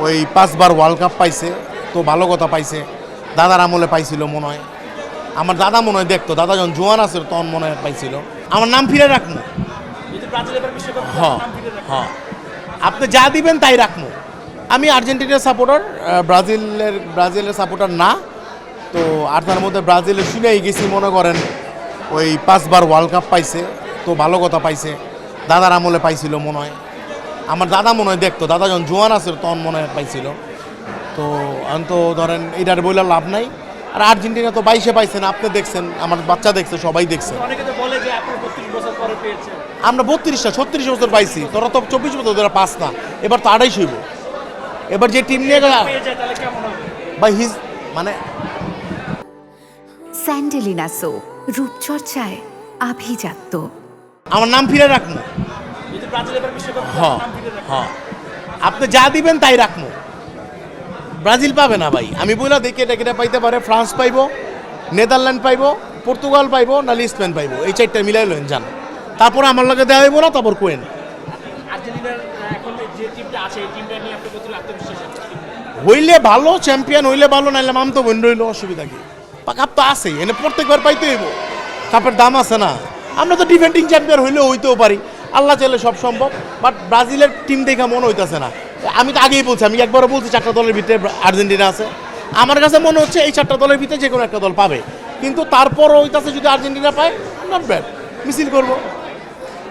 ওই 5বার world cup পাইছে, তো ভালো কথা পাইছে। দাদার আমলে পাইছিল মনে হয়, আমার দাদা মনে হয় দেখতো, দাদা যখন জোয়ান আছে তখন মনে হয় পাইছিল। আমার নাম ফিরে রাখবো। হ্যাঁ হ্যাঁ, আপনি যা দিবেন তাই রাখবো। আমি আর্জেন্টিনার সাপোর্টার, ব্রাজিলের সাপোর্টার না। তো আর তার মধ্যে ব্রাজিলের শুনেই গেছি মনে করেন, ওই 5বার ওয়ার্ল্ড কাপ পাইছে, তো ভালো কথা পাইছে। দাদার আমলে পাইছিল মনে হয়, আমার দাদা মনে হয় দেখতো, দাদা যখন জোয়ান আছে তখন মনে হয় পাইছিল। তো আমি তো ধরেন এটার বইলে লাভ নাই। আর আর্জেন্টিনা তো 22-এ পাইছে না, আপনি দেখছেন, আমার বাচ্চা দেখছে, সবাই দেখছে। আমরা 32টা 36 বছর পাইছি, তোরা তো 24 বছর ধরে পাস না, এবার তো 28 হইব। এবার যে টিম নিয়ে ভাই মানে স্যান্ডেলিনা সো, রূপচর্চায় আভিজাত্য। আমার নাম ফিরে রাখবো। হ্যাঁ হ্যাঁ, আপনি যা দিবেন তাই রাখবো। ব্রাজিল পাবে না ভাই, আমি বইলা দেখি এটা পাইতে পারে, ফ্রান্স পাইবো, নেদারল্যান্ড পাইবো, পর্তুগাল পাইবো, নাহলে স্পেন পাইবো, এই 4টা মিলাই লইন যান। তারপরে আমার লগে দেওয়া হইব না, তারপর কোয়েন। হইলে ভালো, চ্যাম্পিয়ন হইলে ভালো, নাইলে মাম তো বন্ধ হইলো, অসুবিধা কি? কাপ তো আছেই, এনে প্রত্যেকবার পাইতে হইব, কাপের দাম আছে না। আমরা তো ডিফেন্ডিং চ্যাম্পিয়ন হইলেও হইতেও পারি, আল্লাহ চাইলে সব সম্ভব। বাট ব্রাজিলের টিম দেখা মনে হইতেছে না। আমি তো আগেই বলছি, আমি একবারও বলছি 4টা দলের ভিতরে আর্জেন্টিনা আছে। আমার কাছে মনে হচ্ছে এই 4টা দলের ভিতরে যে কোনো একটা দল পাবে, কিন্তু তারপরও হইতাছে যদি আর্জেন্টিনা পায়, নট ব্যাড, মিছিল করবো।